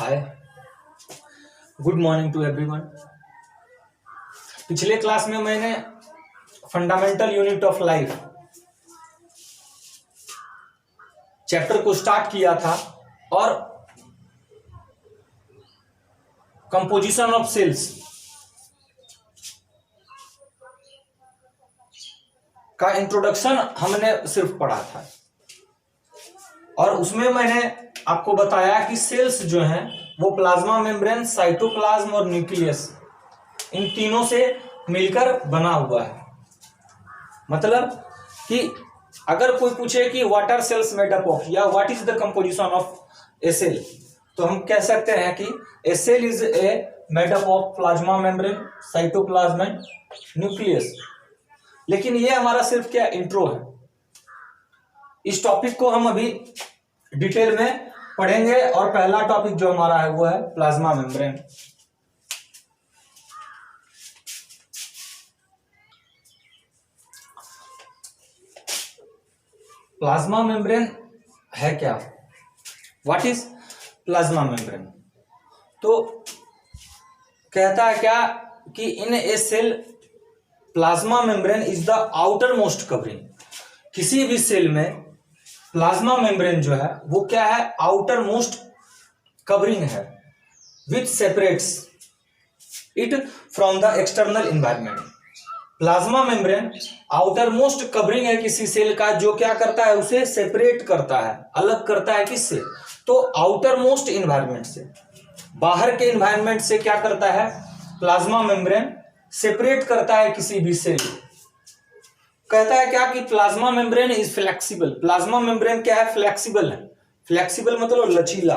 Hi, good morning to everyone. पिछले class में मैंने fundamental unit of life chapter को स्टार्ट किया था और कंपोजिशन ऑफ सेल्स का इंट्रोडक्शन हमने सिर्फ पढ़ा था और उसमें मैंने आपको बताया कि सेल्स जो हैं वो प्लाज्मा मेम्ब्रेन, साइटोप्लाज्म और न्यूक्लियस इन तीनों से मिलकर बना हुआ है। मतलब कि अगर कोई पूछे कि what are cells made up of या what is the composition of a cell, तो हम कह सकते हैं कि a cell is a made up of plasma membrane, cytoplasm and nucleus. लेकिन ये हमारा सिर्फ क्या इंट्रो है। इस टॉपिक को हम अभी डिटेल में पढ़ेंगे और पहला टॉपिक जो हमारा है वो है प्लाज्मा मेम्ब्रेन। प्लाज्मा मेम्ब्रेन है क्या? What is plasma membrane? तो कहता है क्या कि in a cell plasma membrane is the outer most covering. किसी भी सेल में प्लाज्मा मेम्ब्रेन जो है वो क्या है? आउटर मोस्ट कवरिंग है, विच separates it from the external environment. Plasma membrane outer most covering है किसी सेल का, जो क्या करता है? उसे सेपरेट करता है, अलग करता है। किससे? तो आउटर मोस्ट इन्वायरमेंट से, बाहर के इन्वायरमेंट से क्या करता है? प्लाज्मा मेम्ब्रेन सेपरेट करता है किसी भी सेल। कहता है क्या कि plasma membrane is flexible. Plasma membrane क्या है? फ्लेक्सिबल है। फ्लेक्सिबल मतलब लचीला।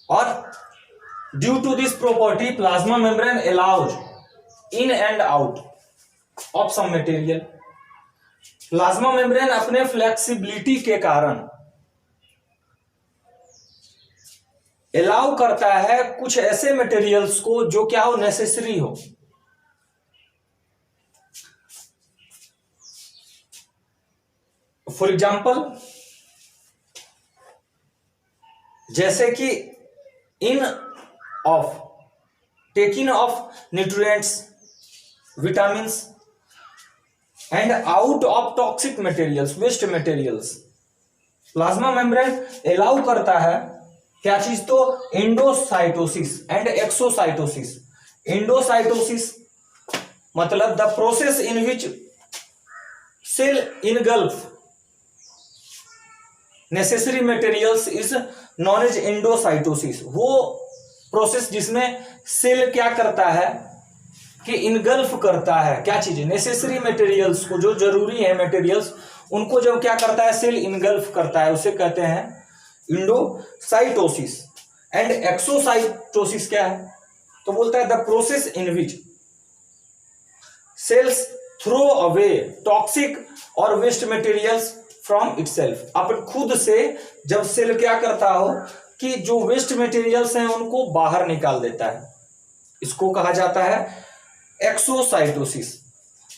और due to this property plasma membrane allows in and out of some material. Plasma membrane अपने फ्लेक्सिबिलिटी के कारण अलाउ करता है कुछ ऐसे मटेरियल्स को जो क्या हो? नेसेसरी हो। फॉर एग्जाम्पल, जैसे कि in of taking of nutrients, vitamins and out of toxic materials, waste materials. Plasma membrane allow करता है क्या चीज? तो एंडोसाइटोसिस एंड एक्सोसाइटोसिस। एंडोसाइटोसिस मतलब the process in which cell engulf necessary materials is known as endocytosis. वो process जिसमें cell क्या करता है कि इनगल्फ करता है क्या चीजें? नेसेसरी मटेरियल्स को, जो जरूरी है मटेरियल्स, उनको जब क्या करता है? सेल इनगल्फ करता है, उसे कहते हैं इंडोसाइटोसिस। एंड एक्सोसाइटोसिस क्या है? तो बोलता है the process in which cells throw away toxic और वेस्ट मटेरियल्स फ्रॉम इटसेल्फ। अपन खुद से जब सेल क्या करता हो कि जो वेस्ट मटेरियल्स हैं उनको बाहर निकाल देता है, इसको कहा जाता है एक्सोसाइटोसिस।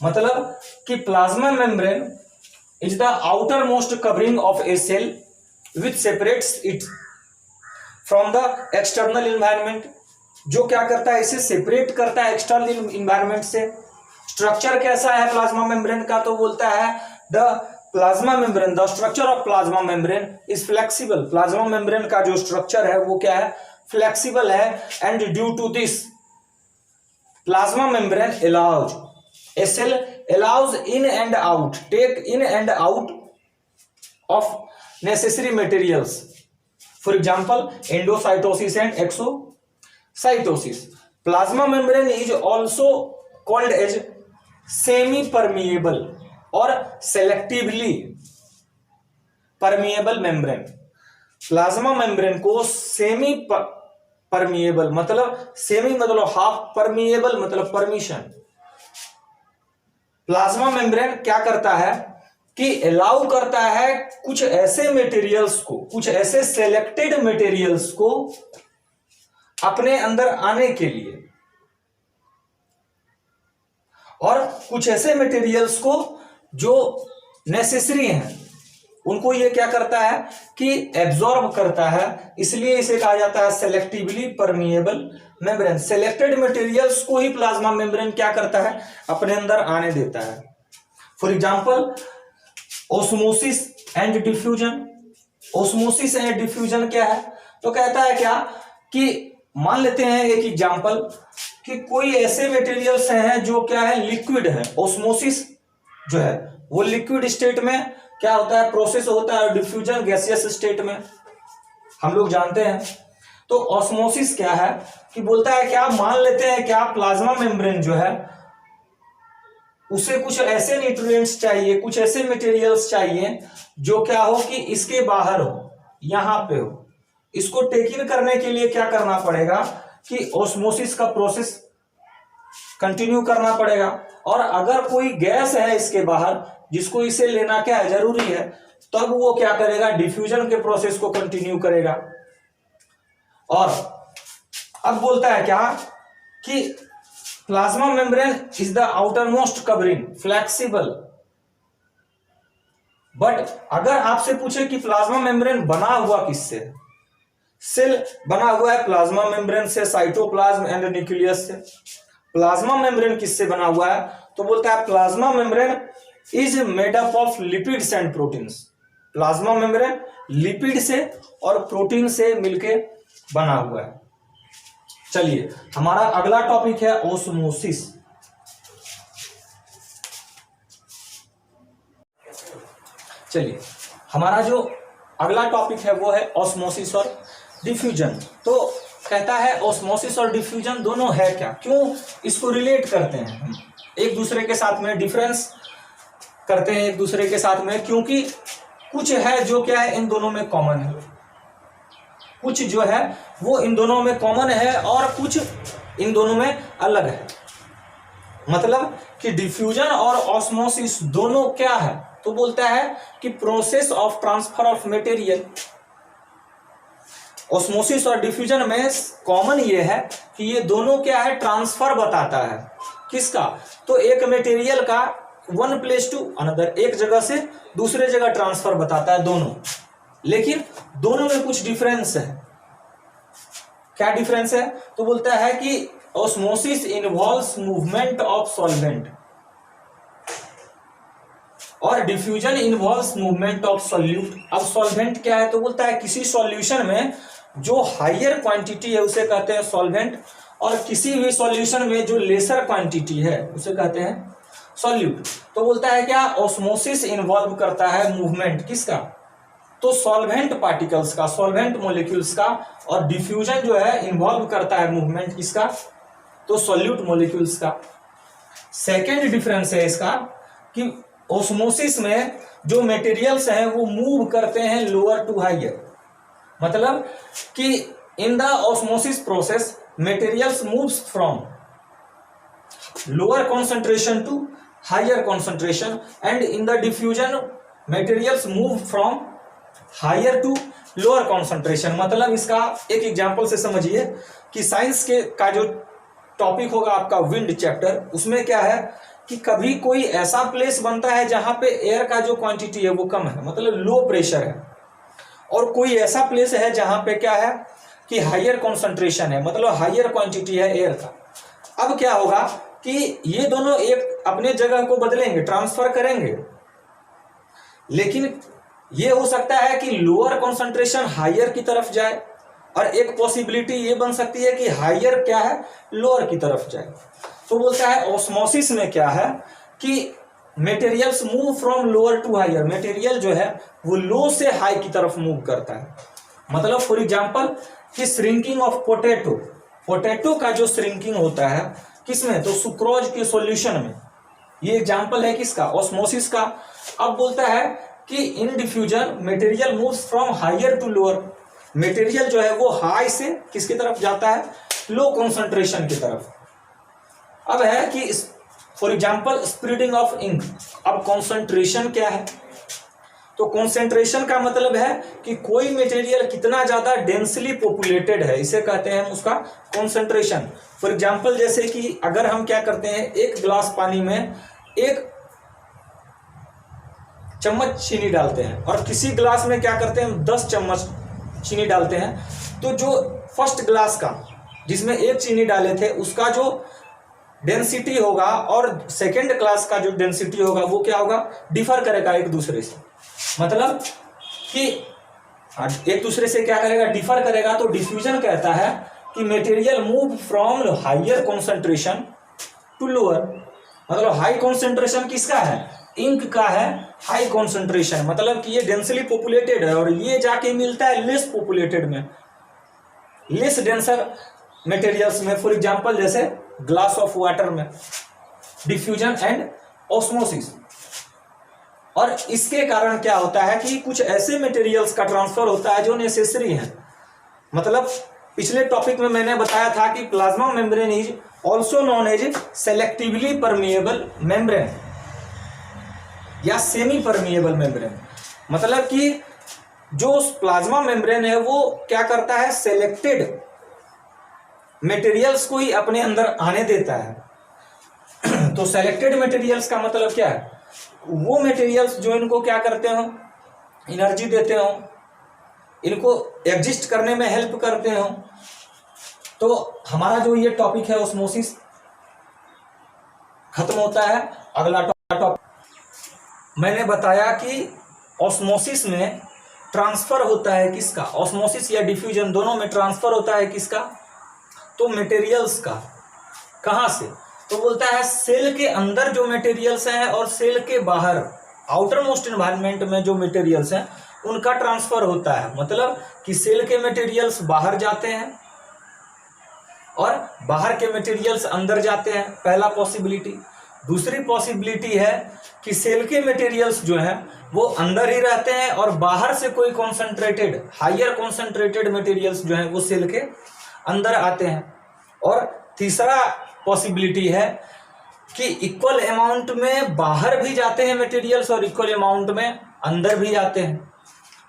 मतलब कि plasma membrane is the outer most covering of a cell which separates it from the external environment. जो क्या करता है? इसे सेपरेट करता है एक्सटर्नल इन्वायरमेंट से। स्ट्रक्चर कैसा है प्लाज्मा मेम्ब्रेन का? तो बोलता है the plasma membrane, the structure of plasma membrane is flexible. Plasma membrane का जो स्ट्रक्चर है वो क्या है? फ्लेक्सिबल है। And due to this plasma membrane allows a cell allows in and out, take in and out of necessary materials. For example endocytosis and exocytosis. Plasma membrane is also called as semi permeable और selectively permeable membrane. Plasma membrane को semi permeable मतलब, semi मतलब half, permeable मतलब permission. Plasma membrane क्या करता है कि allow करता है कुछ ऐसे मटेरियल्स को, कुछ ऐसे सेलेक्टेड मटेरियल्स को अपने अंदर आने के लिए, और कुछ ऐसे मटेरियल्स को जो नेसेसरी हैं उनको ये क्या करता है कि एब्जॉर्ब करता है, इसलिए इसे कहा जाता है selectively permeable membrane. Selected materials को ही प्लाज्मा मेम्ब्रेन क्या करता है, अपने अंदर आने देता है। For example osmosis and diffusion. Osmosis and diffusion क्या है, तो कहता है क्या कि मान लेते हैं एक एग्जांपल कि कोई ऐसे मटेरियल्स हैं जो क्या है, लिक्विड है। ऑस्मोसिस जो है वो लिक्विड स्टेट में क्या होता है, प्रोसेस होता है, और डिफ्यूजन गैसियस स्टेट में हम लोग जानते हैं। तो ऑस्मोसिस क्या है कि बोलता है क्या, मान लेते हैं क्या प्लाज्मा मेम्ब्रेन जो है उसे कुछ ऐसे न्यूट्रिएंट्स चाहिए, कुछ ऐसे मटेरियल्स चाहिए जो क्या हो कि इसके बाहर हो, यहां पे हो। इसको टेक इन करने के लिए क्या करना पड़ेगा कि ऑस्मोसिस का प्रोसेस कंटिन्यू करना पड़ेगा। और अगर कोई गैस है इसके बाहर जिसको इसे लेना क्या है, जरूरी है, तब वो क्या करेगा, डिफ्यूजन के प्रोसेस को कंटिन्यू करेगा। और अब बोलता है क्या कि plasma membrane is the outer most covering flexible. But अगर आपसे पूछे कि प्लाज्मा मेम्ब्रेन बना हुआ किससे, सेल बना हुआ है प्लाज्मा मेम्ब्रेन से, साइटोप्लाज्म एंड न्यूक्लियस से। प्लाज्मा मेम्ब्रेन किससे बना हुआ है, तो बोलता है plasma membrane is made up of lipids and proteins. Plasma membrane lipid से और प्रोटीन से मिलके बना हुआ है। चलिए हमारा अगला टॉपिक है ऑस्मोसिस। चलिए हमारा जो अगला टॉपिक है वो है ऑस्मोसिस और डिफ्यूजन। तो कहता है ऑस्मोसिस और डिफ्यूजन दोनों है क्या, क्यों इसको रिलेट करते हैं हम एक दूसरे के साथ में, डिफरेंस करते हैं एक दूसरे के साथ में, क्योंकि कुछ है जो क्या है इन दोनों में कॉमन है, कुछ जो है वो इन दोनों में कॉमन है और कुछ इन दोनों में अलग है। मतलब कि डिफ्यूजन और ऑस्मोसिस दोनों क्या है, तो बोलता है कि process of transfer of material. Osmosis और डिफ्यूजन में कॉमन ये है कि ये दोनों क्या है, ट्रांसफर बताता है। किसका, तो एक मटेरियल का वन प्लेस टू अनदर, एक जगह से दूसरे जगह ट्रांसफर बताता है दोनों। लेकिन दोनों में कुछ डिफरेंस है। क्या डिफरेंस है, तो बोलता है कि osmosis involves movement of solvent और diffusion involves movement of solute. अब सॉल्वेंट क्या है, तो बोलता है किसी सॉल्यूशन में जो हायर क्वांटिटी है उसे कहते हैं सॉल्वेंट, और किसी भी सॉल्यूशन में जो लेसर क्वांटिटी है उसे कहते हैं सॉल्यूट। तो बोलता है क्या, ऑस्मोसिस इन्वॉल्व करता है मूवमेंट किसका, तो सॉल्वेंट पार्टिकल्स का, सॉल्वेंट मॉलिक्यूल्स का, और डिफ्यूजन जो है इन्वॉल्व करता है मूवमेंट किसका, तो सॉल्यूट मॉलिक्यूल्स का। सेकेंड डिफरेंस है इसका कि ऑस्मोसिस में जो मटेरियल्स हैं वो मूव करते हैं लोअर टू हायर। मतलब कि in the osmosis process materials moves from lower concentration to higher concentration, and in the diffusion materials move from higher to lower concentration. मतलब इसका एक एग्जांपल से समझिए कि साइंस के का जो टॉपिक होगा आपका विंड चैप्टर, उसमें क्या है कि कभी कोई ऐसा प्लेस बनता है जहां पे एयर का जो क्वांटिटी है वो कम है, मतलब लो प्रेशर है, और कोई ऐसा प्लेस है जहां पे क्या है कि हायर कॉन्सेंट्रेशन है, मतलब हायर क्वांटिटी है एयर का। अब क्या होगा कि ये दोनों एक अपने जगह को बदलेंगे, ट्रांसफर करेंगे, लेकिन ये हो सकता है कि लोअर कॉन्सेंट्रेशन हायर की तरफ जाए, और एक पॉसिबिलिटी ये बन सकती है कि हायर क्या है, लोअर की तरफ जाए। तो बोलता है ऑस्मोसिस में क्या है कि materials move from lower to higher, material जो है वो लो से हाई की तरफ मूव करता है। मतलब फॉर एग्जांपल कि श्रिंकिंग ऑफ पोटैटो, पोटैटो का जो श्रिंकिंग होता है किसमें, तो सुक्रोज के सॉल्यूशन में। ये एग्जांपल है किसका, ऑस्मोसिस का। अब बोलता है कि in diffusion material moves from higher to lower, material जो है वो हाई से किसकी तरफ जाता है, लो कॉन्सेंट्रेशन की तरफ। अब है कि for example spreading of ink. अब कॉन्सेंट्रेशन क्या है, तो कॉन्सेंट्रेशन का मतलब है कि कोई मटेरियल कितना ज्यादा डेंसली पॉपुलेटेड है, इसे कहते हैं उसका कॉन्सेंट्रेशन। फॉर एग्जांपल जैसे कि अगर हम क्या करते हैं, एक गिलास पानी में एक चम्मच चीनी डालते हैं और किसी ग्लास में क्या करते हैं 10 चम्मच चीनी डालते हैं, तो जो फर्स्ट ग्लास का जिसमें 1 चीनी डाले थे उसका जो डेंसिटी होगा और सेकेंड क्लास का जो डेंसिटी होगा वो क्या होगा, डिफर करेगा एक दूसरे से। मतलब कि एक दूसरे से क्या करेगा, डिफर करेगा। तो डिफ्यूजन कहता है कि material move from higher concentration to lower. मतलब हाई कॉन्सेंट्रेशन किसका है, इंक का है हाई कॉन्सेंट्रेशन, मतलब कि ये डेंसली पॉपुलेटेड है और ये जाके मिलता है लेस पॉपुलेटेड में, लेस डेंसर मटेरियल्स में। फॉर एग्जांपल जैसे ग्लास ऑफ वाटर में। Diffusion and osmosis. और इसके कारण क्या होता है कि कुछ ऐसे मटेरियल्स का ट्रांसफर होता है जो नेसेसरी है। मतलब पिछले टॉपिक में मैंने बताया था कि plasma membrane is also known as selectively permeable membrane या सेमी परमिएबल मेम्ब्रेन। मतलब कि जो प्लाज्मा मेम्ब्रेन है वो क्या करता है, सेलेक्टेड मटेरियल्स को ही अपने अंदर आने देता है। तो सेलेक्टेड मटेरियल्स का मतलब क्या है, वो मटेरियल्स जो इनको क्या करते हो, एनर्जी देते हो, इनको एग्जिस्ट करने में हेल्प करते हो। तो हमारा जो ये टॉपिक है ऑस्मोसिस खत्म होता है। अगला टॉपिक मैंने बताया कि ऑस्मोसिस में ट्रांसफर होता है किसका, ऑस्मोसिस या डिफ्यूजन दोनों में ट्रांसफर होता है किसका, तो मटेरियल्स का। कहां से, तो बोलता है सेल के अंदर जो मटेरियल्स हैं और सेल के बाहर आउटर मोस्ट एनवायरनमेंट में जो मटेरियल्स हैं उनका ट्रांसफर होता है। मतलब कि सेल के मटेरियल्स बाहर जाते हैं और बाहर के मटेरियल्स अंदर जाते हैं, पहला पॉसिबिलिटी। दूसरी पॉसिबिलिटी है कि सेल के मटेरियल्स जो हैं वो अंदर ही रहते हैं और बाहर से कोई कॉन्सेंट्रेटेड हाइयर कॉन्सेंट्रेटेड मटेरियल्स जो हैं वो सेल के अंदर आते हैं। और तीसरा पॉसिबिलिटी है कि इक्वल अमाउंट में बाहर भी जाते हैं मटेरियल्स और इक्वल अमाउंट में अंदर भी जाते हैं।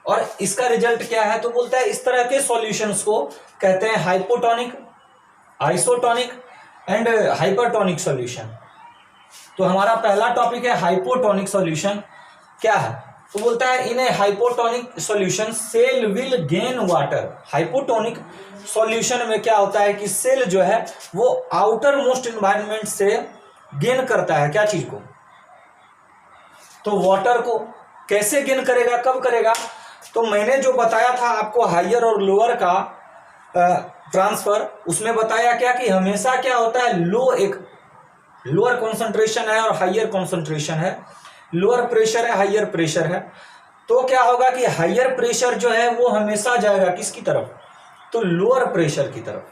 और इसका रिजल्ट क्या है, तो बोलता है इस तरह के सॉल्यूशंस को कहते हैं hypotonic, isotonic and hypertonic solution. तो हमारा पहला टॉपिक है हाइपोटोनिक सॉल्यूशन क्या है, तो बोलता है in a hypotonic solution cell will gain water. Hypotonic solution में क्या होता है कि सेल जो है वो आउटर मोस्ट एनवायरनमेंट से गेन करता है क्या चीज को, तो वाटर को। कैसे गेन करेगा, कब करेगा, तो मैंने जो बताया था आपको हाइयर और लोअर का ट्रांसफर, उसमें बताया क्या कि हमेशा क्या होता है, एक लोअर कॉन्सेंट्रेशन है और हाइयर कॉन्सेंट्रेशन है, लोअर प्रेशर है हाइयर प्रेशर है। तो क्या होगा कि हाइयर प्रेशर जो है वो हमेशा जाएगा किसकी तरफ, तो लोअर प्रेशर की तरफ।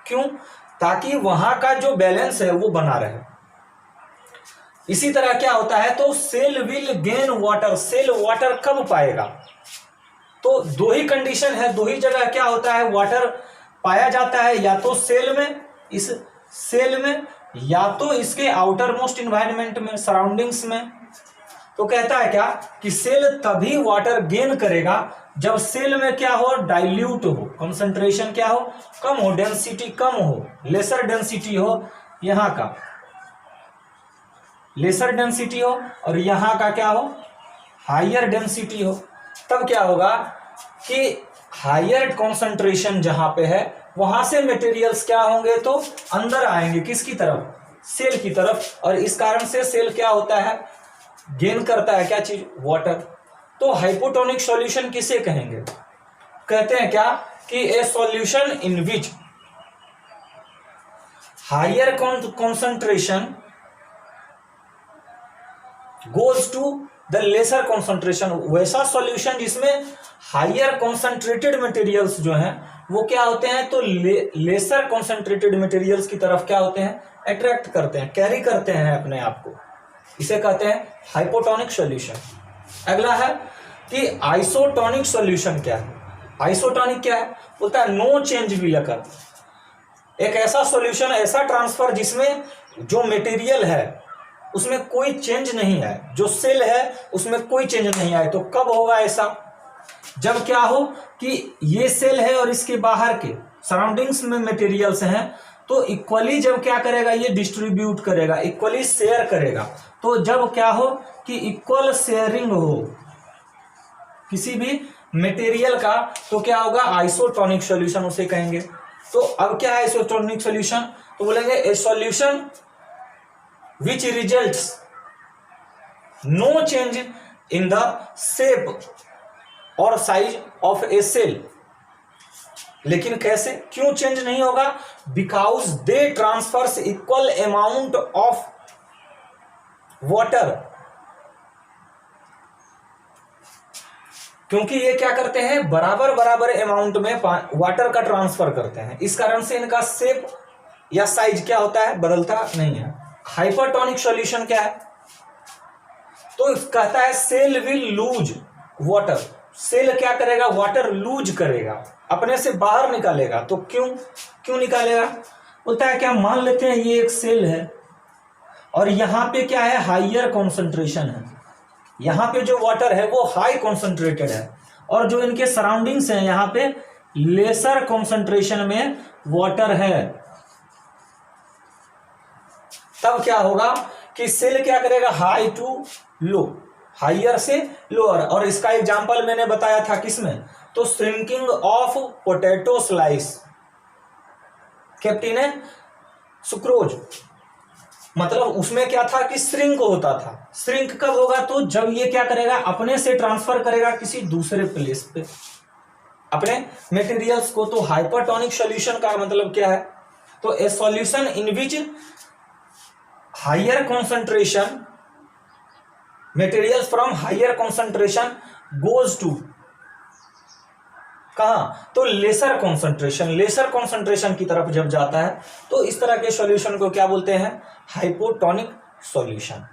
क्यों, ताकि वहां का जो बैलेंस है वो बना रहे। इसी तरह क्या होता है, तो cell will gain water. Cell water कब पाएगा, तो दो ही कंडीशन है, दो ही जगह क्या होता है वाटर पाया जाता है, या तो सेल में, इस सेल में, या तो इसके आउटर मोस्ट इन्वायरमेंट में, सराउंडिंग्स में। तो कहता है क्या कि सेल तभी वाटर गेन करेगा जब सेल में क्या हो, डाइल्यूट हो, कंसंट्रेशन क्या हो, कम हो, डेंसिटी कम हो, लेसर डेंसिटी हो, यहां का लेसर डेंसिटी हो और यहां का क्या हो, हाइयर डेंसिटी हो। तब क्या होगा कि हाइयर कॉन्सेंट्रेशन जहां पे है वहां से मटेरियल्स क्या होंगे, तो अंदर आएंगे किसकी तरफ, सेल की तरफ। और इस कारण से सेल क्या होता है, गेन करता है क्या चीज, वाटर। तो हाइपोटोनिक सॉल्यूशन किसे कहेंगे, कहते हैं क्या कि a solution in which higher concentration goes to the lesser concentration. वैसा सॉल्यूशन जिसमें हाइयर कॉन्सेंट्रेटेड मटेरियल्स जो हैं वो क्या होते हैं, तो लेसर कॉन्सेंट्रेटेड मटेरियल्स की तरफ क्या होते हैं, अट्रैक्ट करते हैं, कैरी करते हैं अपने आप को। इसे कहते हैं हाइपोटोनिक सॉल्यूशन। अगला है कि आइसोटोनिक सॉल्यूशन क्या है। आइसोटोनिक क्या है, बोलता है नो चेंज विल अकर। एक ऐसा सॉल्यूशन, ऐसा ट्रांसफर जिसमें जो मटेरियल है उसमें कोई चेंज नहीं है, जो सेल है उसमें कोई चेंज नहीं आए। तो कब होगा ऐसा, जब क्या हो कि ये सेल है और इसके बाहर के सराउंडिंग्स में मटेरियल्स हैं, तो इक्वली जब क्या करेगा, ये डिस्ट्रीब्यूट करेगा, इक्वली शेयर करेगा। तो जब क्या हो कि इक्वल शेयरिंग हो किसी भी मटेरियल का, तो क्या होगा, आइसोटोनिक सॉल्यूशन उसे कहेंगे। तो अब क्या है आइसोटोनिक सॉल्यूशन, तो बोलेंगे a solution which results no change in the shape और साइज ऑफ ए सेल। लेकिन कैसे, क्यों चेंज नहीं होगा, because they transfers equal amount of water, क्योंकि ये क्या करते हैं, बराबर बराबर अमाउंट में वाटर का ट्रांसफर करते हैं, इस कारण से इनका शेप या साइज क्या होता है, बदलता नहीं है। हाइपरटोनिक सॉल्यूशन क्या है, तो कहता है cell will lose water, cell क्या करेगा, वाटर लूज करेगा, अपने से बाहर निकालेगा। तो क्यों निकालेगा, बोलता है क्या, मान लेते हैं ये एक सेल है और यहां पे क्या है, हाइयर कॉन्सेंट्रेशन है, यहां पे जो वाटर है वो हाई कॉन्सेंट्रेटेड है, और जो इनके सराउंडिंग्स हैं यहां पे लेसर कॉन्सेंट्रेशन में वाटर है। तब क्या होगा कि सेल क्या करेगा, हाई टू लो, हाइयर से लोअर। और इसका एग्जांपल मैंने बताया था किसमें, तो shrinking of potato slice, captain sucrose, मतलब उसमें क्या था कि श्रिंक होता था। श्रिंक कब होगा, तो जब ये क्या करेगा, अपने से ट्रांसफर करेगा किसी दूसरे प्लेस पे अपने मटेरियल्स को। तो हाइपरटोनिक सॉल्यूशन का मतलब क्या है, तो a solution in which higher concentration materials from higher concentration goes to कहां, तो लेसर कॉन्सेंट्रेशन की तरफ जब जाता है, तो इस तरह के सॉल्यूशन को क्या बोलते हैं, हाइपोटोनिक सॉल्यूशन।